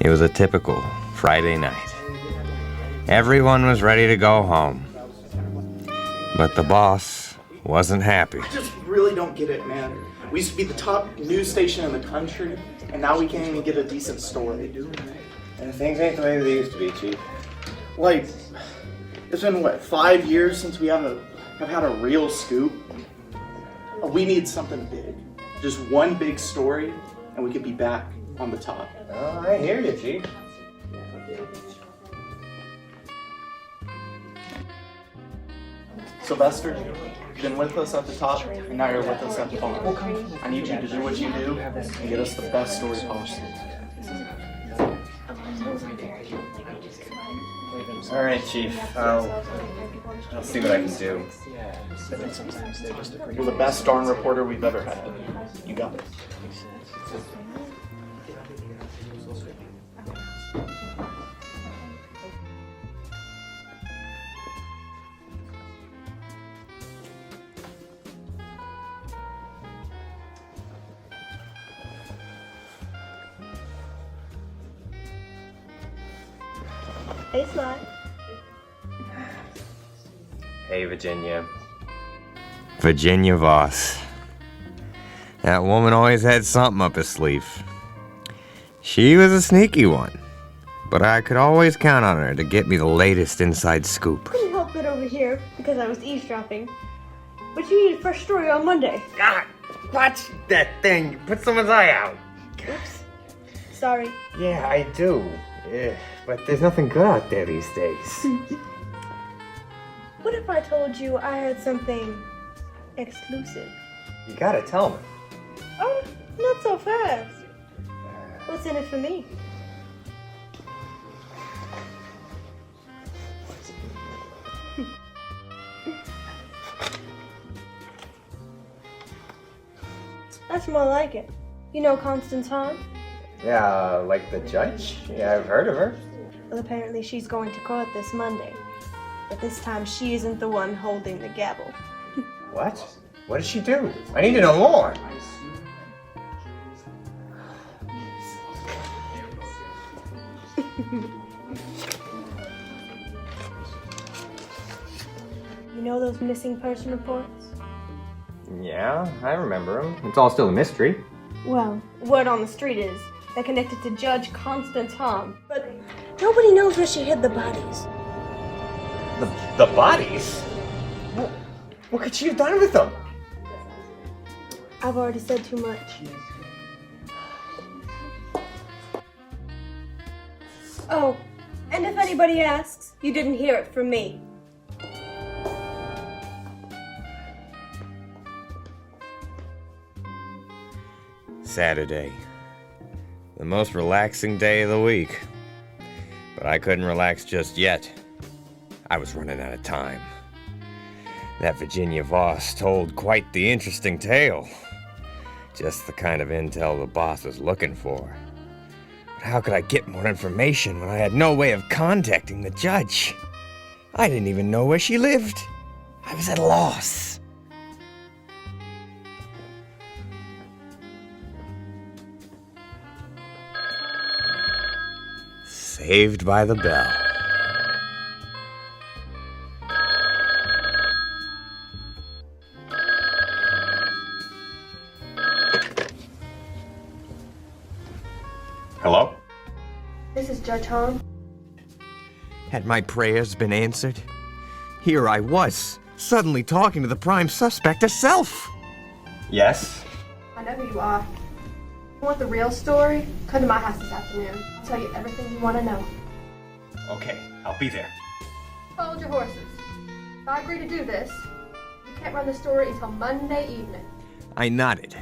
It was a typical Friday night. Everyone was ready to go home. But the boss wasn't happy. I just really don't get it, man. We used to be the top news station in the country, and now we can't even get a decent story. And things ain't the way they used to be, Chief. Like, it's been, what, 5 years since we have had a real scoop? We need something big. Just one big story, and we could be back on the top. Oh, I hear you, Chief. Sylvester, you've been with us at the top, and now you're with us at the bottom. I need you to do what you do and get us the best story possible. All right, Chief. I'll see what I can do. You're the best darn reporter we've ever had. You got it. Hey, Sly. Hey, Virginia. Virginia Voss. That woman always had something up her sleeve. She was a sneaky one, but I could always count on her to get me the latest inside scoop. Couldn't help it over here because I was eavesdropping. But you need a fresh story on Monday. God, watch that thing. You put someone's eye out. Oops. Sorry. Yeah, I do. Yeah, but there's nothing good out there these days. What if I told you I had something exclusive? You gotta tell me. Oh, not so fast. What's in it for me? That's more like it. You know Constance, huh? Yeah, like the judge? Yeah, I've heard of her. Well, apparently she's going to court this Monday. But this time she isn't the one holding the gavel. What? What did she do? I need to know more. You know those missing person reports? Yeah, I remember them. It's all still a mystery. Well, word on the street is they're connected to Judge Constance Hahn, but nobody knows where she hid the bodies. The bodies? What could she have done with them? I've already said too much. Oh, and if anybody asks, you didn't hear it from me. Saturday. The most relaxing day of the week. But I couldn't relax just yet. I was running out of time. That Virginia Voss told quite the interesting tale. Just the kind of intel the boss was looking for. But how could I get more information when I had no way of contacting the judge? I didn't even know where she lived. I was at a loss. Saved by the bell. Hello? This is Judge Hahn. Had my prayers been answered? Here I was, suddenly talking to the prime suspect herself. Yes? I know who you are. You want the real story? Come to my house this afternoon. I'll tell you everything you want to know. Okay, I'll be there. Hold your horses. If I agree to do this, you can't run the story until Monday evening. I nodded.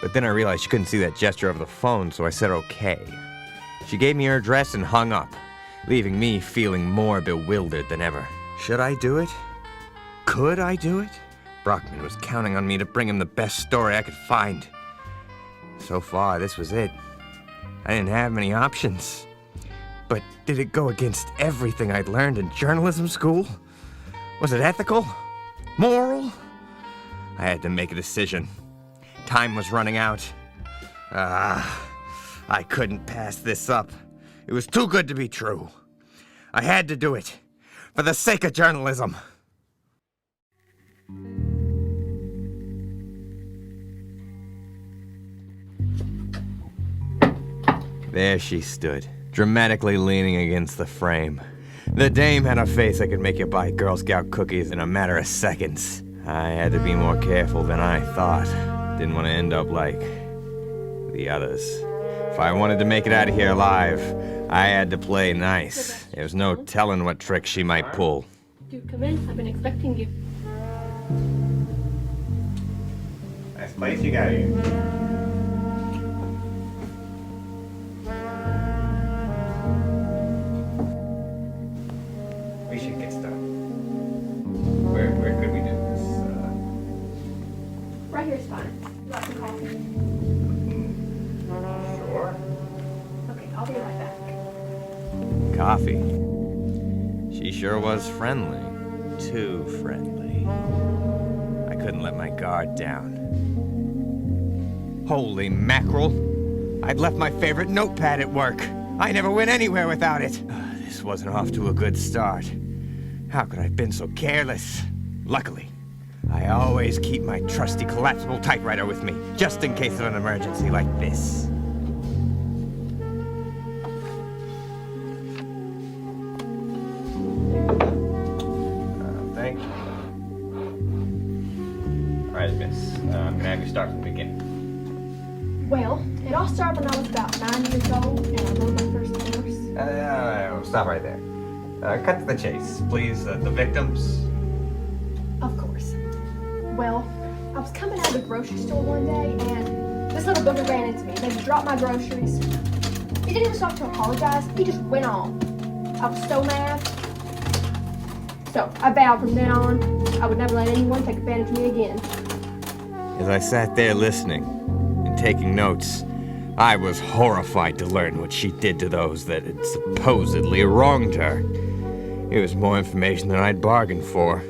But then I realized she couldn't see that gesture over the phone, so I said okay. She gave me her address and hung up, leaving me feeling more bewildered than ever. Should I do it? Could I do it? Brockman was counting on me to bring him the best story I could find. So far, this was it. I didn't have many options. But did it go against everything I'd learned in journalism school? Was it ethical? Moral? I had to make a decision. Time was running out. I couldn't pass this up. It was too good to be true. I had to do it. For the sake of journalism. There she stood, dramatically leaning against the frame. The dame had a face that could make you buy Girl Scout cookies in a matter of seconds. I had to be more careful than I thought. Didn't want to end up like the others. If I wanted to make it out of here alive, I had to play nice. There was no telling what tricks she might pull. Do come in. I've been expecting you. Nice place you got here. We should get started. Where could we do this? Right here's fine. You like some coffee? Sure. Okay, I'll be right back. Coffee. She sure was friendly. Too friendly. I couldn't let my guard down. Holy mackerel! I'd left my favorite notepad at work. I never went anywhere without it. This wasn't off to a good start. How could I have been so careless? Luckily, I always keep my trusty collapsible typewriter with me, just in case of an emergency like this. Thank you. All right, miss. I'm gonna have you start from the beginning. Well, it all started when I was about 9 years old and I rode my first horse. Stop right there. Cut to the chase, please. The victims. Of course. Well, I was coming out of the grocery store one day and this little booger ran into me. They dropped my groceries. He didn't even stop to apologize. He just went on. I was so mad. So I vowed from then on I would never let anyone take advantage of me again. As I sat there listening and taking notes, I was horrified to learn what she did to those that had supposedly wronged her. It was more information than I'd bargained for.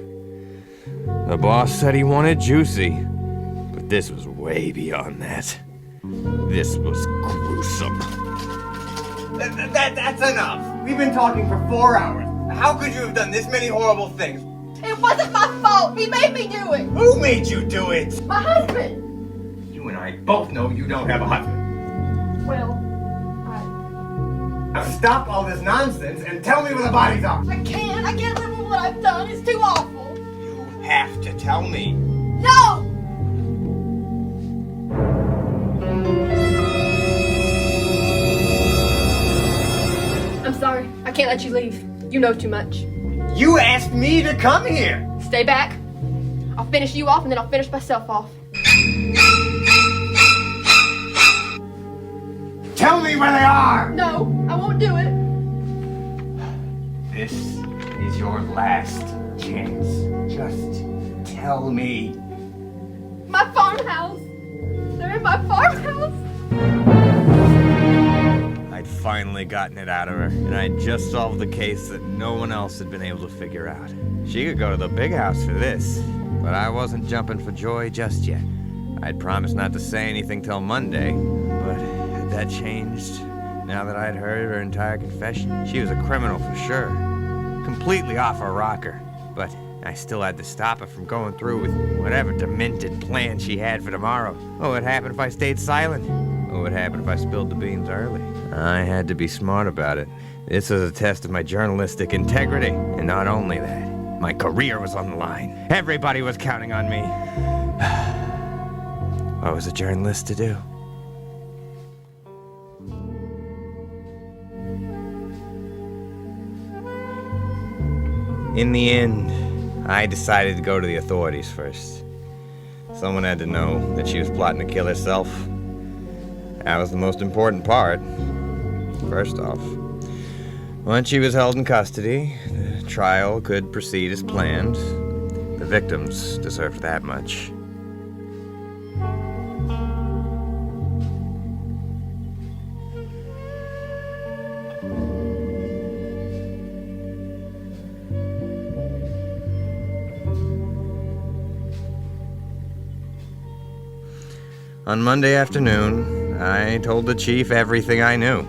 The boss said he wanted juicy, but this was way beyond that. This was gruesome. That's enough. We've been talking for 4 hours. How could you have done this many horrible things? It wasn't my fault. He made me do it. Who made you do it? My husband. You and I both know you don't have a husband. Well, Now stop all this nonsense and tell me where the bodies are. I can't live with what I've done. It's too awful. You have to tell me. No! I'm sorry. I can't let you leave. You know too much. You asked me to come here. Stay back. I'll finish you off and then I'll finish myself off. Tell me where they are. No, I won't do it. This is your last chance. Just tell me. My farmhouse. They're in my farmhouse. I'd finally gotten it out of her, and I'd just solved the case that no one else had been able to figure out. She could go to the big house for this, but I wasn't jumping for joy just yet. I'd promised not to say anything till Monday, but had that changed now that I'd heard her entire confession? She was a criminal for sure, completely off her rocker, but I still had to stop her from going through with whatever demented plan she had for tomorrow. What would happen if I stayed silent? What would happen if I spilled the beans early? I had to be smart about it. This was a test of my journalistic integrity, and not only that, my career was on the line. Everybody was counting on me. What was a journalist to do? In the end, I decided to go to the authorities first. Someone had to know that she was plotting to kill herself. That was the most important part. First off, once she was held in custody, the trial could proceed as planned. The victims deserved that much. On Monday afternoon, I told the chief everything I knew.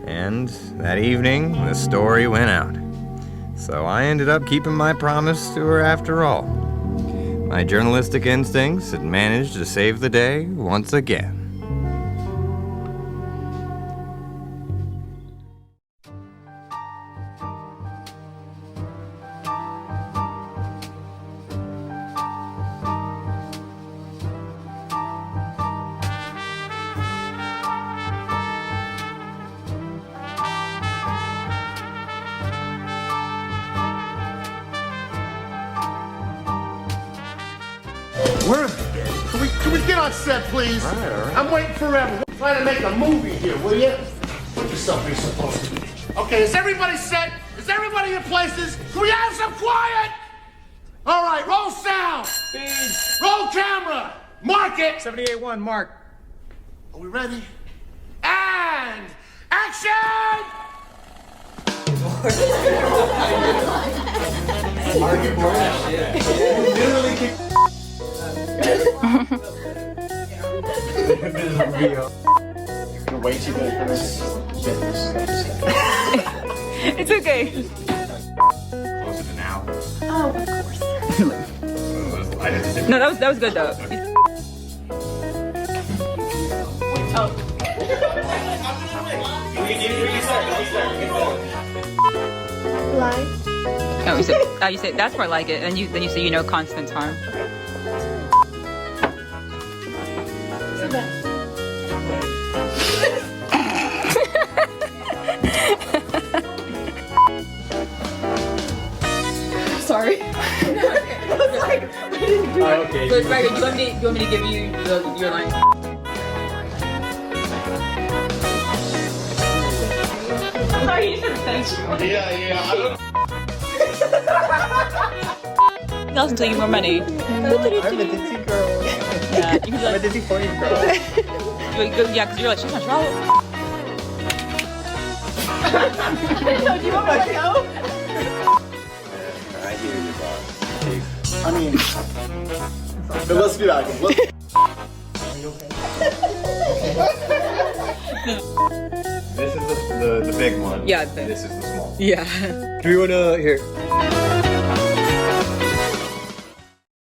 And that evening, the story went out. So I ended up keeping my promise to her after all. My journalistic instincts had managed to save the day once again. Where is it? Can we get on set, please? All right. I'm waiting forever. We're trying to make a movie here, will you? Put yourself where you're supposed to be. Okay, is everybody set? Is everybody in places? Can we have some quiet? All right, roll sound. Roll camera. Mark it. 78-1, Mark. Are we ready? And action! You're way too good for this. It's okay. Closer to now. Oh, of course. No, that was good though. Lie. Oh, you said that's where I like it, and then you say Constance harm. So bad. Sorry. I was like, I didn't do it. Okay. So, Ryder, do you want me to give you your line? Sorry, you said thanks. Yeah. I don't... That was until you more money. I'm a ditty girl. Yeah, you can be I'm a like, ditty for you, girl. yeah, because you're like, she's not trouble. No, do you want me to let go? I hear you, boss. I mean, but let's do that again. This is the big one. Yeah. This is the small. Yeah. Do we wanna here?